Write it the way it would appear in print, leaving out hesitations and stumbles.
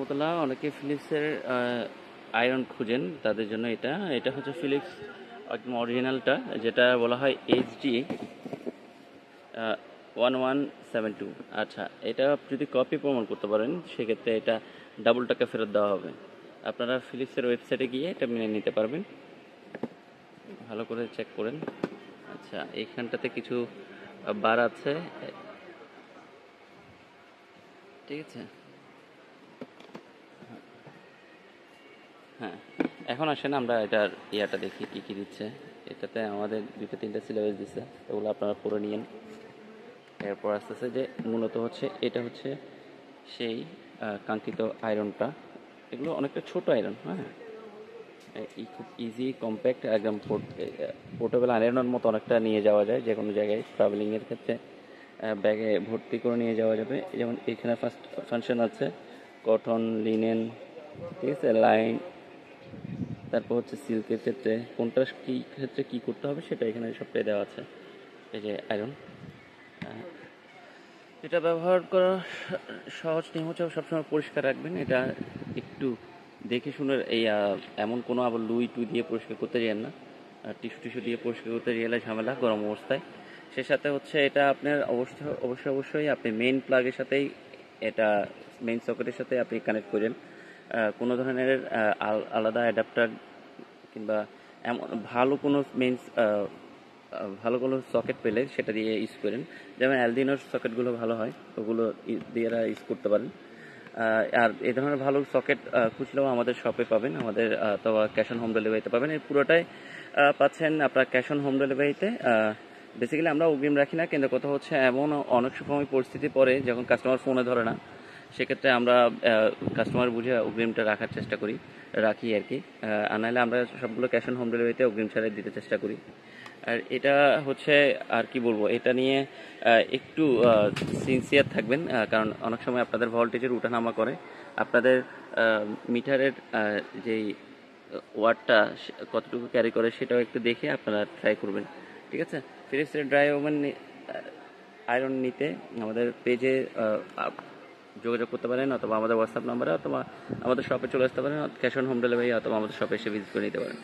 রহমতুল্লাহ। অনেকে ফিলিপসের আয়রন খুঁজেন, তাদের জন্য এটা হচ্ছে ফিলিপস একদম অরিজিনালটা, যেটা বলা হয় এইচডি 1172। আচ্ছা, এটা যদি কপি প্রমাণ করতে পারেন সেক্ষেত্রে এটা ডাবল টাকা ফেরত দেওয়া হবে। আপনারা ফিলিপসের ওয়েবসাইটে গিয়ে এটা মেনে নিতে পারবেন। ভালো করে চেক করেন। আচ্ছা, এইখানটাতে কিছু বার আছে, ঠিক আছে। হ্যাঁ, এখন আসেন আমরা এটার ইয়াটা দেখি কি কি দিচ্ছে। এটাতে আমাদের 2-3টা সিলেবাস দিচ্ছে, ওগুলো আপনারা পড়ে নিয়েন। এরপর আস্তে আস্তে যে মূলত হচ্ছে এটা হচ্ছে সেই কাঙ্ক্ষিত আয়রনটা। এগুলো অনেকটা ছোট আয়রন, হ্যাঁ, খুব ইজি কম্প্যাক্ট, একদম পোর্টেবল আয়রনের মতো অনেকটা নিয়ে যাওয়া যায় যে কোনো জায়গায় ট্রাভেলিংয়ের ক্ষেত্রে। ব্যাগে ভর্তি করে নিয়ে যাওয়া যাবে। যেমন এখানে ফার্স্ট ফাংশন আছে কটন, লিনেন, ঠিক আছে, লাইন, তারপর হচ্ছে সিল্কের ক্ষেত্রে কোনটা কী ক্ষেত্রে কী করতে হবে সেটা এখানে সবটাই দেওয়া আছে। এই যে আয়রন, এটা ব্যবহার করা সহজ নিয়ম হচ্ছে সবসময় পরিষ্কার রাখবেন। এটা একটু দেখে শুনে এই এমন কোনো আবার লুই টুই দিয়ে পরিষ্কার করতে যান না, টিস্যু দিয়ে পরিষ্কার করতে গেলে ঝামেলা গরম অবস্থায়। সে সাথে হচ্ছে এটা আপনার অবশ্যই আপনি মেইন প্লাগের সাথেই, এটা মেইন সকেটের সাথে আপনি কানেক্ট করেন। কোনো ধরনের আলাদা অ্যাডাপ্টার কিংবা এমন ভালো কোনো সকেট পেলে সেটা দিয়ে ইউজ করেন। যেমন অ্যালডিনোর সকেটগুলো ভালো হয়, ওগুলো দিয়ে ইউজ করতে পারেন। আর এই ধরনের ভালো সকেট খুঁজলেও আমাদের শপে পাবেন, আমাদের অথবা ক্যাশ অন হোম ডেলিভারিতে পাবেন। এই পুরোটাই পাচ্ছেন আপনার ক্যাশ অন হোম ডেলিভারিতে। বেসিক্যালি আমরা অগ্রিম রাখি না, কিন্তু কথা হচ্ছে এমন অনেক সময় পরিস্থিতি পড়ে যখন কাস্টমার ফোনে ধরে না, সেক্ষেত্রে আমরা কাস্টমার বুঝে অগ্রিমটা রাখার চেষ্টা রাখি আর কি। আর নাহলে আমরা সবগুলো ক্যাশ অন হোম ডেলিভারিতে অগ্রিম ছাড়াই দিতে চেষ্টা করি। আর এটা হচ্ছে, আর কি বলবো, এটা নিয়ে একটু সিনসিয়ার থাকবেন, কারণ অনেক সময় আপনাদের ভোল্টেজের উঠানামা করে। আপনাদের মিটারের যেই ওয়াটটা কতটুকু ক্যারি করে সেটাও একটু দেখে আপনারা ট্রাই করবেন, ঠিক আছে। ফিলিপসের ড্রাই ওভেন আয়রন নিতে আমাদের পেজে যোগাযোগ করতে পারেন, অথবা আমাদের হোয়াটসঅ্যাপ নাম্বারে, অথবা আমাদের শপে চলে আসতে পারেন, ক্যাশ অন হোম ডেলিভারি, অথবা আমাদের শপে এসে ভিজিট করে নিতে পারেন।